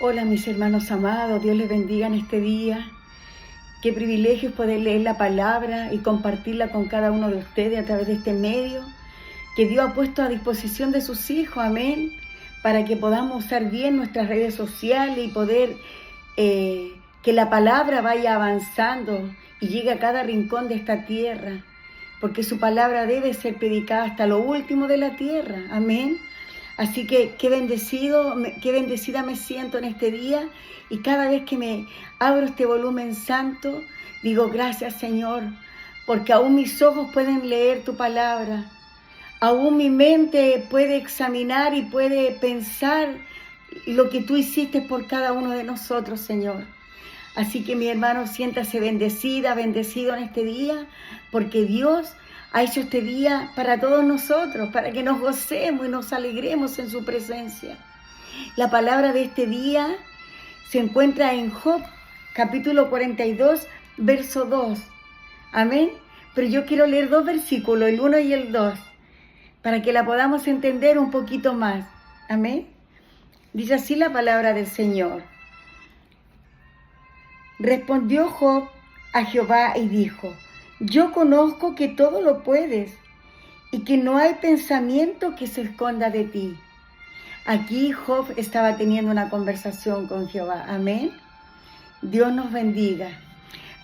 Hola mis hermanos amados, Dios les bendiga en este día. Qué privilegio es poder leer la palabra y compartirla con cada uno de ustedes a través de este medio que Dios ha puesto a disposición de sus hijos, amén, para que podamos usar bien nuestras redes sociales y poder que la palabra vaya avanzando y llegue a cada rincón de esta tierra, porque su palabra debe ser predicada hasta lo último de la tierra, amén. Así que qué bendecida me siento en este día, y cada vez que me abro este volumen santo, digo gracias Señor, porque aún mis ojos pueden leer tu palabra, aún mi mente puede examinar y puede pensar lo que tú hiciste por cada uno de nosotros, Señor. Así que mi hermano, siéntase bendecida, bendecido en este día, porque Dios ha hecho este día para todos nosotros, para que nos gocemos y nos alegremos en su presencia. La palabra de este día se encuentra en Job, capítulo 42, verso 2. Amén. Pero yo quiero leer dos versículos, el 1 y el 2, para que la podamos entender un poquito más. Amén. Dice así la palabra del Señor. Respondió Job a Jehová y dijo: yo conozco que todo lo puedes y que no hay pensamiento que se esconda de ti. Aquí Job estaba teniendo una conversación con Jehová. Amén. Dios nos bendiga.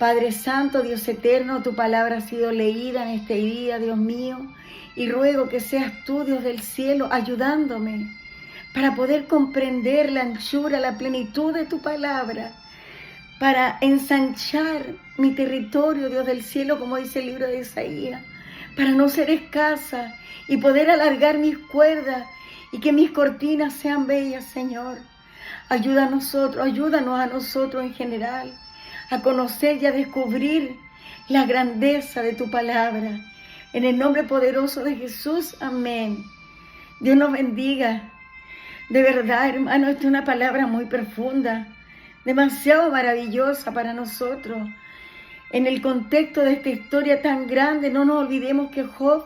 Padre Santo, Dios eterno, tu palabra ha sido leída en este día, Dios mío, y ruego que seas tú, Dios del cielo, ayudándome para poder comprender la anchura, la plenitud de tu palabra, para ensanchar mi territorio, Dios del cielo, como dice el libro de Isaías, para no ser escasa y poder alargar mis cuerdas y que mis cortinas sean bellas, Señor. Ayúdanos a nosotros en general a conocer y a descubrir la grandeza de tu palabra. En el nombre poderoso de Jesús, amén. Dios nos bendiga. De verdad, hermano, esta es una palabra muy profunda, demasiado maravillosa para nosotros. En el contexto de esta historia tan grande, no nos olvidemos que Job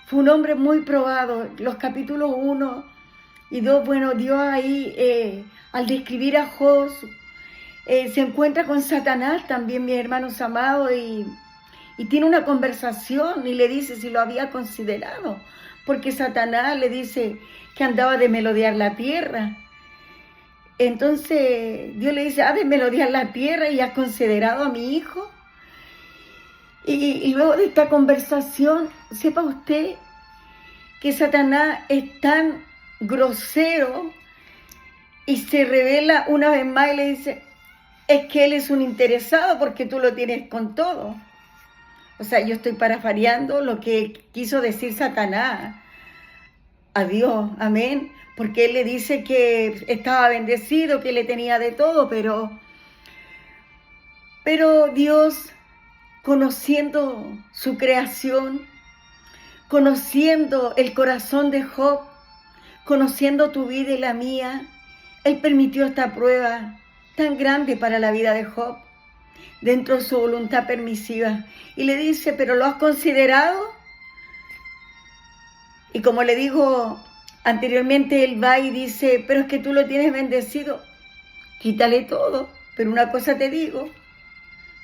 fue un hombre muy probado. Los capítulos 1 y 2, bueno, Dios ahí, al describir a Job, se encuentra con Satanás también, mis hermanos amados, y tiene una conversación y le dice si lo había considerado, porque Satanás le dice que andaba de melodear la tierra. Entonces Dios le dice: de melodear la tierra y has considerado a mi hijo. Y luego de esta conversación, sepa usted que Satanás es tan grosero y se revela una vez más y le dice: es que él es un interesado porque tú lo tienes con todo. O sea, yo estoy parafraseando lo que quiso decir Satanás a Dios, amén, porque él le dice que estaba bendecido, que le tenía de todo, pero Dios, conociendo su creación, conociendo el corazón de Job, conociendo tu vida y la mía, él permitió esta prueba tan grande para la vida de Job, dentro de su voluntad permisiva, y le dice: ¿pero lo has considerado? Y como le digo anteriormente, él va y dice: pero es que tú lo tienes bendecido, quítale todo. Pero una cosa te digo,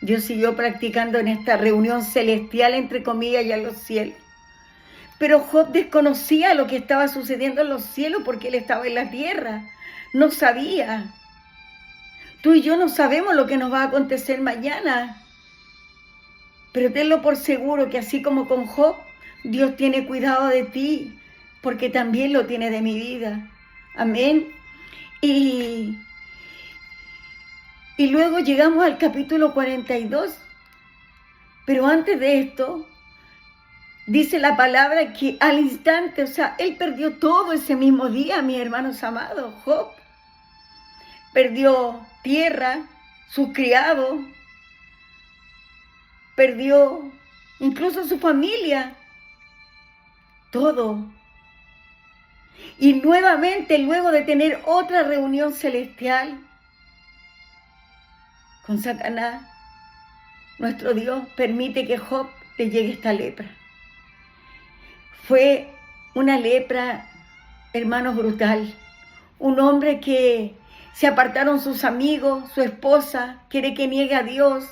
Dios siguió practicando en esta reunión celestial, entre comillas, ya en los cielos. Pero Job desconocía lo que estaba sucediendo en los cielos porque él estaba en la tierra, no sabía. Tú y yo no sabemos lo que nos va a acontecer mañana, pero tenlo por seguro que así como con Job, Dios tiene cuidado de ti, porque también lo tiene de mi vida. Amén. Y luego llegamos al capítulo 42, pero antes de esto, dice la palabra que al instante, o sea, él perdió todo ese mismo día, mis hermanos amados. Job perdió tierra, sus criados, perdió incluso su familia, todo. Y nuevamente, luego de tener otra reunión celestial con Satanás, nuestro Dios permite que Job le llegue esta lepra. Fue una lepra, hermanos, brutal. Un hombre que Se apartaron sus amigos, su esposa, quiere que niegue a Dios.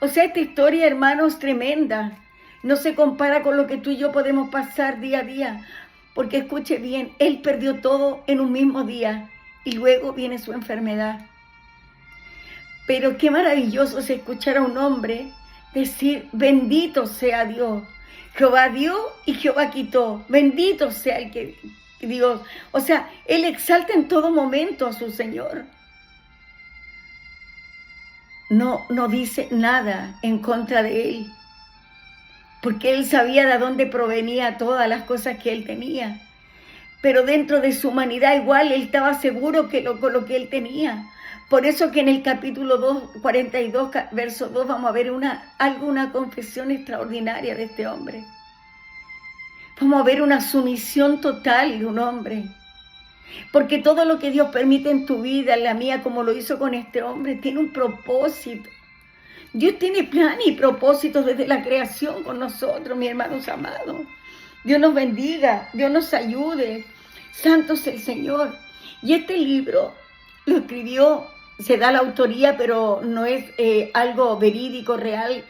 O sea, esta historia, hermanos, tremenda. No se compara con lo que tú y yo podemos pasar día a día. Porque escuche bien, él perdió todo en un mismo día y luego viene su enfermedad. Pero qué maravilloso es escuchar a un hombre decir, bendito sea Dios. Jehová dio y Jehová quitó. Bendito sea el que Dios. O sea, él exalta en todo momento a su Señor. No dice nada en contra de él, porque él sabía de dónde provenía todas las cosas que él tenía. Pero dentro de su humanidad igual él estaba seguro con lo que él tenía. Por eso que en el capítulo 42, verso 2, vamos a ver una confesión extraordinaria de este hombre. Vamos a ver una sumisión total de un hombre. Porque todo lo que Dios permite en tu vida, en la mía, como lo hizo con este hombre, tiene un propósito. Dios tiene planes y propósitos desde la creación con nosotros, mis hermanos amados. Dios nos bendiga, Dios nos ayude. Santo es el Señor. Y este libro lo escribió, se da la autoría, pero no es algo verídico, real.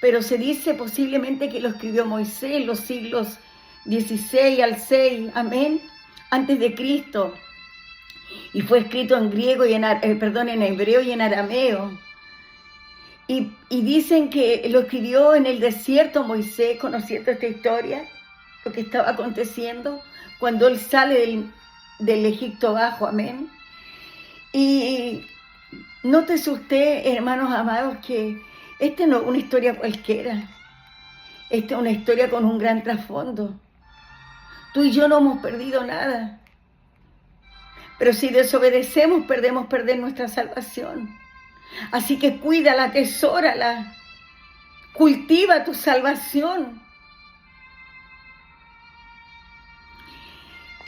Pero se dice posiblemente que lo escribió Moisés en los siglos 16 al 6, amén, antes de Cristo. Y fue escrito en griego y en hebreo y en arameo. Y dicen que lo escribió en el desierto Moisés, conociendo esta historia, lo que estaba aconteciendo cuando él sale del Egipto bajo, amén. Y nótese usted, hermanos amados, que esta no es una historia cualquiera. Esta es una historia con un gran trasfondo. Tú y yo no hemos perdido nada. Pero si desobedecemos, podemos perder nuestra salvación. Así que cuídala, atesórala, cultiva tu salvación.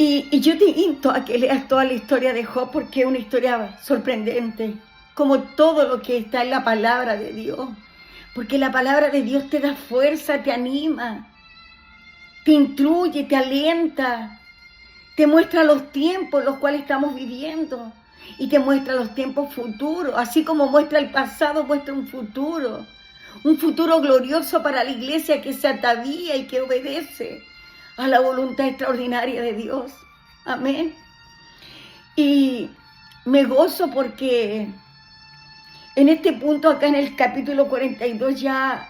Y yo te invito a que leas toda la historia de Job, porque es una historia sorprendente, como todo lo que está en la palabra de Dios. Porque la palabra de Dios te da fuerza, te anima, te instruye, te alienta, te muestra los tiempos en los cuales estamos viviendo y te muestra los tiempos futuros. Así como muestra el pasado, muestra un futuro glorioso para la iglesia que se atavía y que obedece a la voluntad extraordinaria de Dios. Amén. Y me gozo porque en este punto, acá en el capítulo 42, ya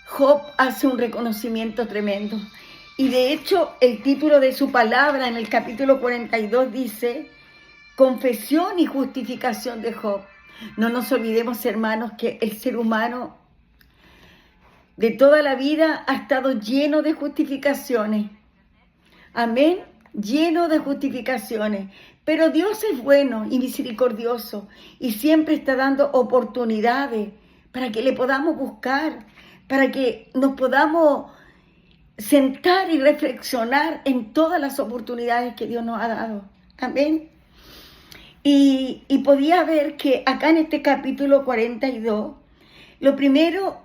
Job hace un reconocimiento tremendo. Y de hecho, el título de su palabra en el capítulo 42 dice: confesión y justificación de Job. No nos olvidemos, hermanos, que el ser humano de toda la vida ha estado lleno de justificaciones. Amén, lleno de justificaciones. Pero Dios es bueno y misericordioso y siempre está dando oportunidades para que le podamos buscar, para que nos podamos sentar y reflexionar en todas las oportunidades que Dios nos ha dado. Amén. Y podía ver que acá en este capítulo 42, lo primero,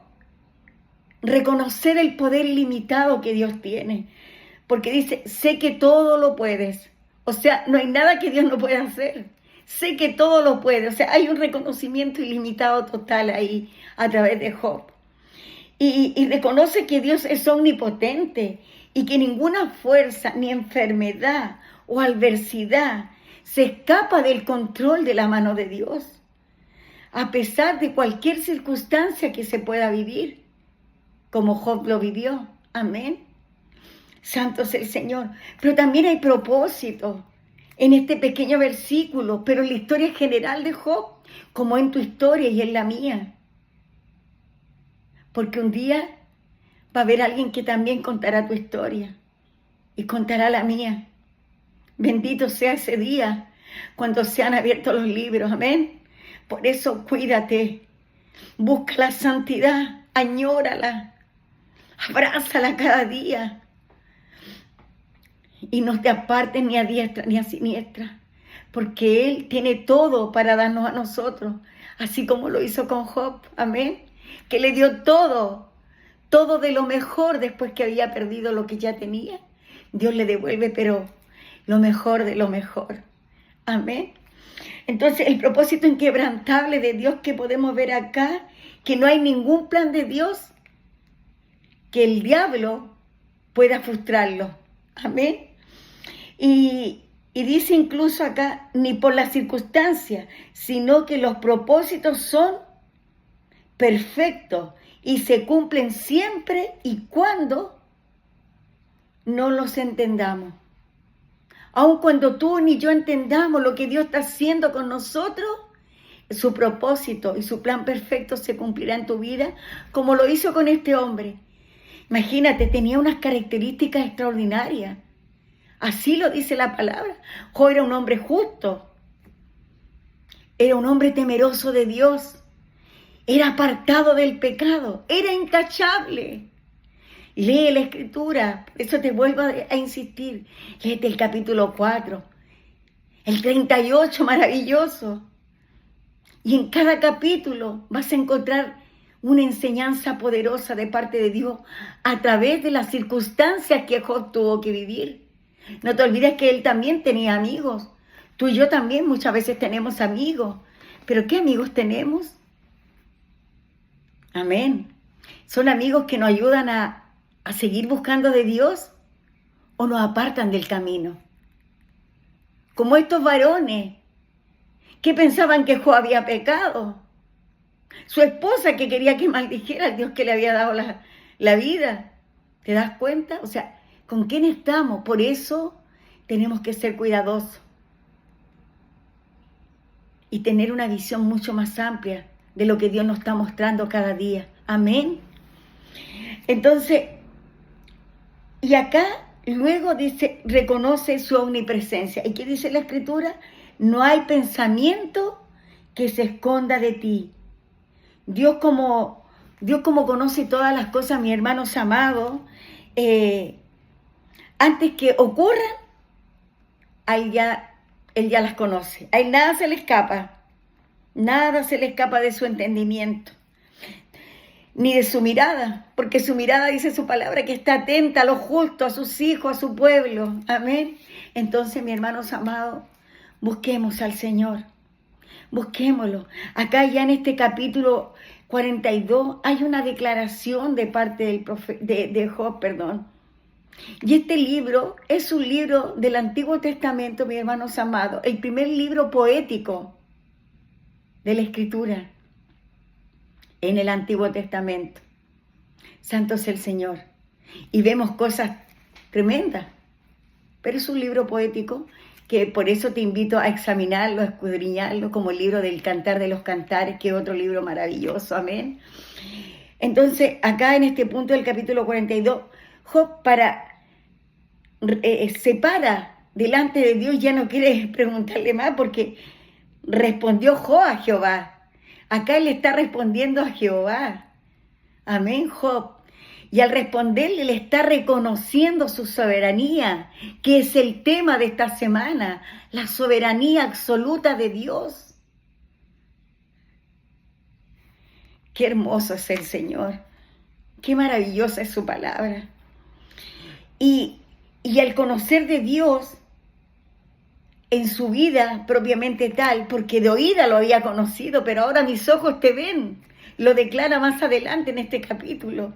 reconocer el poder ilimitado que Dios tiene. Porque dice, sé que todo lo puedes. O sea, no hay nada que Dios no pueda hacer. Sé que todo lo puede. O sea, hay un reconocimiento ilimitado total ahí a través de Job. Y reconoce que Dios es omnipotente y que ninguna fuerza, ni enfermedad o adversidad se escapa del control de la mano de Dios, a pesar de cualquier circunstancia que se pueda vivir, como Job lo vivió. Amén. Santo es el Señor. Pero también hay propósito en este pequeño versículo, pero en la historia general de Job, como en tu historia y en la mía. Porque un día va a haber alguien que también contará tu historia y contará la mía. Bendito sea ese día cuando sean abiertos los libros. Amén. Por eso cuídate, busca la santidad, añórala, abrázala cada día. Y no te apartes ni a diestra ni a siniestra, porque Él tiene todo para darnos a nosotros, así como lo hizo con Job. Amén. Que le dio todo de lo mejor después que había perdido lo que ya tenía. Dios le devuelve, pero lo mejor de lo mejor. Amén. Entonces, el propósito inquebrantable de Dios que podemos ver acá, que no hay ningún plan de Dios que el diablo pueda frustrarlo. Amén. Y dice incluso acá, ni por las circunstancias, sino que los propósitos son perfectos y se cumplen siempre y cuando no los entendamos. Aun cuando tú ni yo entendamos lo que Dios está haciendo con nosotros, su propósito y su plan perfecto se cumplirá en tu vida, como lo hizo con este hombre. Imagínate, tenía unas características extraordinarias. Así lo dice la palabra. Job era un hombre justo. Era un hombre temeroso de Dios. Era apartado del pecado. Era intachable. Lee la Escritura. Por eso te vuelvo a insistir. Léete el capítulo 4. El 38, maravilloso. Y en cada capítulo vas a encontrar una enseñanza poderosa de parte de Dios a través de las circunstancias que Job tuvo que vivir. No te olvides que él también tenía amigos. Tú y yo también muchas veces tenemos amigos. ¿Pero qué amigos tenemos? Amén. ¿Son amigos que nos ayudan a seguir buscando de Dios o nos apartan del camino? Como estos varones que pensaban que Job había pecado. Su esposa que quería que maldijera al Dios que le había dado la vida. ¿Te das cuenta? O sea, ¿con quién estamos? Por eso tenemos que ser cuidadosos y tener una visión mucho más amplia de lo que Dios nos está mostrando cada día. Amén. Entonces, y acá luego dice, reconoce su omnipresencia. ¿Y qué dice la Escritura? No hay pensamiento que se esconda de ti. Dios como conoce todas las cosas, mis hermanos amados, antes que ocurran, Él ya las conoce. A Él nada se le escapa. Nada se le escapa de su entendimiento. Ni de su mirada. Porque su mirada, dice su palabra, que está atenta a lo justo, a sus hijos, a su pueblo. Amén. Entonces, mis hermanos amados, busquemos al Señor. Busquémoslo. Acá ya en este capítulo 42 hay una declaración de parte de Job, perdón. Y este libro es un libro del Antiguo Testamento, mis hermanos amados, el primer libro poético de la Escritura en el Antiguo Testamento. Santo es el Señor. Y vemos cosas tremendas, pero es un libro poético que por eso te invito a examinarlo, a escudriñarlo, como el libro del Cantar de los Cantares, que es otro libro maravilloso, amén. Entonces, acá en este punto del capítulo 42, Job se para delante de Dios, ya no quiere preguntarle más porque respondió Job a Jehová. Acá él está respondiendo a Jehová. Amén, Job. Y al responderle, le está reconociendo su soberanía, que es el tema de esta semana, la soberanía absoluta de Dios. Qué hermoso es el Señor, qué maravillosa es su palabra. Y al conocer de Dios en su vida propiamente tal, porque de oída lo había conocido, pero ahora mis ojos te ven. Lo declara más adelante en este capítulo.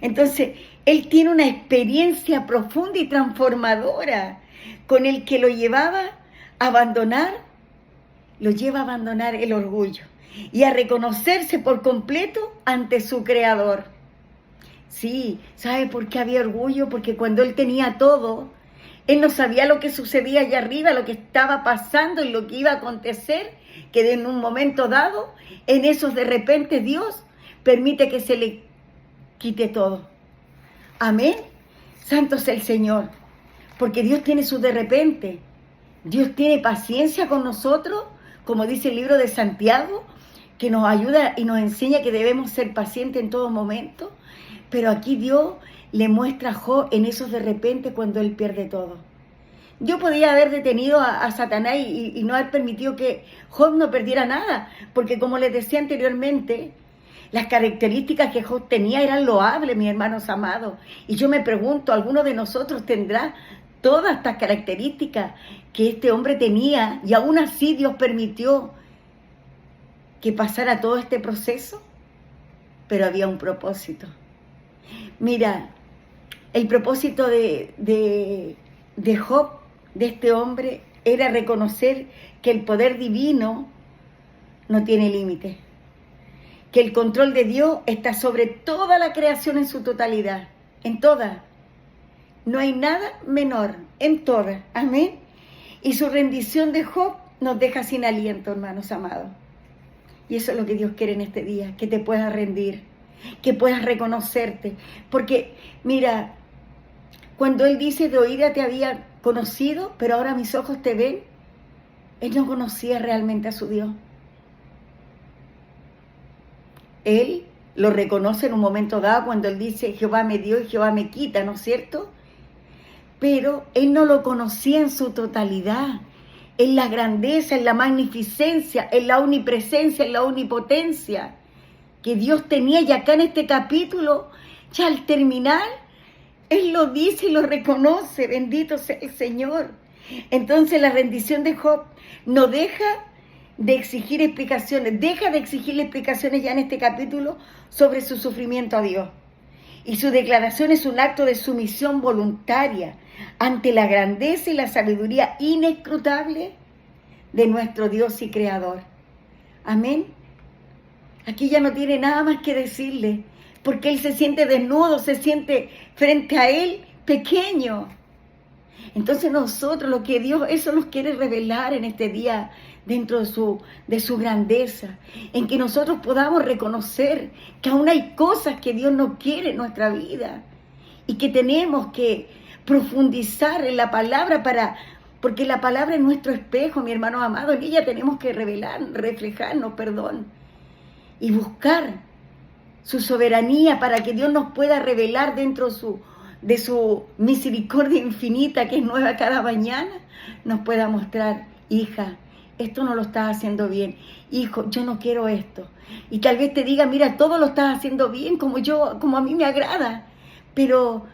Entonces, él tiene una experiencia profunda y transformadora con el que lo lleva a abandonar el orgullo y a reconocerse por completo ante su Creador. Sí, ¿sabe por qué había orgullo? Porque cuando él tenía todo, él no sabía lo que sucedía allá arriba, lo que estaba pasando y lo que iba a acontecer, que en un momento dado, en esos de repente Dios permite que se le quite todo. Amén. Santo es el Señor, porque Dios tiene su de repente. Dios tiene paciencia con nosotros, como dice el libro de Santiago, que nos ayuda y nos enseña que debemos ser pacientes en todo momento. Pero aquí Dios le muestra a Job en esos de repente cuando él pierde todo. Yo podía haber detenido a Satanás y no haber permitido que Job no perdiera nada, porque como les decía anteriormente, las características que Job tenía eran loables, mis hermanos amados. Y yo me pregunto, ¿alguno de nosotros tendrá todas estas características que este hombre tenía, y aún así Dios permitió que pasara todo este proceso, pero había un propósito. Mira, el propósito de Job, de este hombre, era reconocer que el poder divino no tiene límite, que el control de Dios está sobre toda la creación en su totalidad, en toda. No hay nada menor, en toda. Amén. Y su rendición de Job nos deja sin aliento, hermanos amados. Y eso es lo que Dios quiere en este día, que te puedas rendir, que puedas reconocerte. Porque, mira, cuando Él dice: de oída te había conocido, pero ahora mis ojos te ven, Él no conocía realmente a su Dios. Él lo reconoce en un momento dado cuando Él dice: Jehová me dio y Jehová me quita, ¿no es cierto? Pero Él no lo conocía en su totalidad, en la grandeza, en la magnificencia, en la omnipresencia, en la omnipotencia que Dios tenía. Y acá en este capítulo, ya al terminar, Él lo dice y lo reconoce. Bendito sea el Señor. Entonces la rendición de Job no deja de exigir explicaciones, deja de exigirle explicaciones ya en este capítulo sobre su sufrimiento a Dios. Y su declaración es un acto de sumisión voluntaria ante la grandeza y la sabiduría inescrutable de nuestro Dios y Creador. Amén. Aquí ya no tiene nada más que decirle, porque él se siente desnudo, se siente frente a él pequeño. Entonces nosotros, lo que Dios, eso nos quiere revelar en este día, dentro de su grandeza, en que nosotros podamos reconocer que aún hay cosas que Dios no quiere en nuestra vida y que tenemos que profundizar en la palabra porque la palabra es nuestro espejo, mi hermano amado. En ella tenemos que reflejarnos, y buscar su soberanía para que Dios nos pueda revelar dentro de su misericordia infinita, que es nueva cada mañana, nos pueda mostrar: hija, esto no lo estás haciendo bien, hijo, yo no quiero esto. Y tal vez te diga: mira, todo lo estás haciendo bien, como a mí me agrada, pero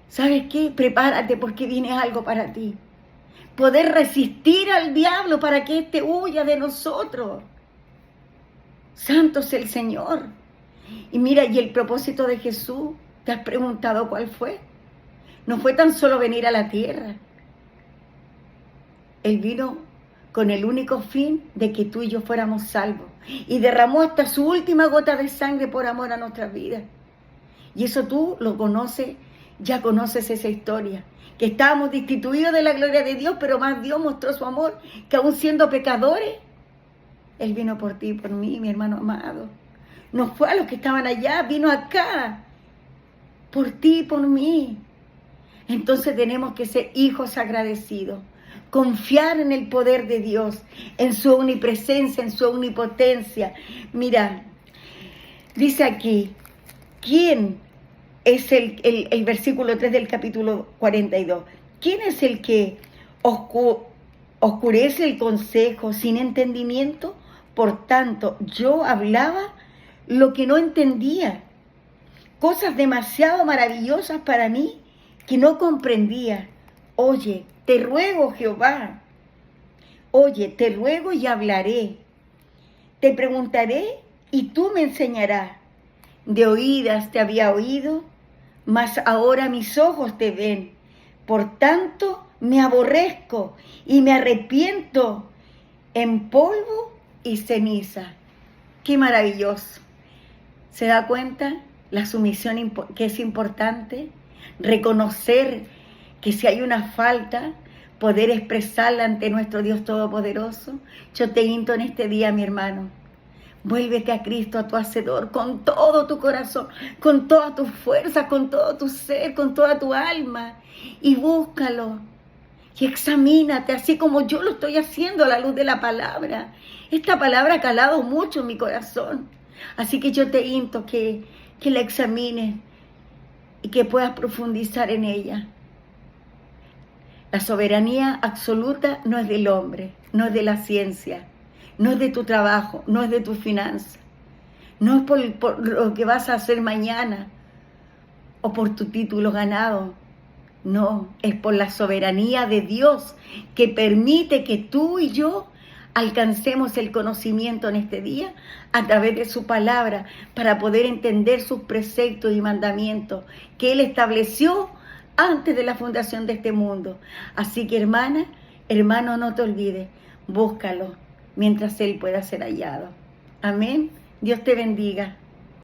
¿sabes qué? Prepárate, porque viene algo para ti. Poder resistir al diablo para que éste huya de nosotros. Santo es el Señor. Y mira, y el propósito de Jesús, ¿te has preguntado cuál fue? No fue tan solo venir a la tierra. Él vino con el único fin de que tú y yo fuéramos salvos. Y derramó hasta su última gota de sangre por amor a nuestras vidas. Y eso tú lo conoces, ya conoces esa historia. Que estábamos destituidos de la gloria de Dios, pero más Dios mostró su amor, que aún siendo pecadores, Él vino por ti y por mí, mi hermano amado. No fue a los que estaban allá, vino acá, por ti y por mí. Entonces tenemos que ser hijos agradecidos, confiar en el poder de Dios, en su omnipresencia, en su omnipotencia. Mira, dice aquí, ¿quién es el versículo 3 del capítulo 42? ¿Quién es el que oscurece el consejo sin entendimiento? Por tanto, yo hablaba lo que no entendía, cosas demasiado maravillosas para mí que no comprendía. Oye, te ruego, Jehová, oye, te ruego y hablaré. Te preguntaré y tú me enseñarás. De oídas te había oído, mas ahora mis ojos te ven. Por tanto, me aborrezco y me arrepiento en polvo y ceniza. Qué maravilloso. ¿Se da cuenta la sumisión que es importante? Reconocer que si hay una falta, poder expresarla ante nuestro Dios Todopoderoso. Yo te invito en este día, mi hermano, vuélvete a Cristo, a tu Hacedor, con todo tu corazón, con todas tus fuerzas, con todo tu ser, con toda tu alma, y búscalo. Y examínate, así como yo lo estoy haciendo a la luz de la palabra. Esta palabra ha calado mucho en mi corazón. Así que yo te invito que la examines y que puedas profundizar en ella. La soberanía absoluta no es del hombre, no es de la ciencia, no es de tu trabajo, no es de tu finanza, no es por lo que vas a hacer mañana o por tu título ganado. No, es por la soberanía de Dios que permite que tú y yo alcancemos el conocimiento en este día a través de su palabra para poder entender sus preceptos y mandamientos que Él estableció antes de la fundación de este mundo. Así que hermana, hermano, no te olvides, búscalo mientras Él pueda ser hallado. Amén. Dios te bendiga.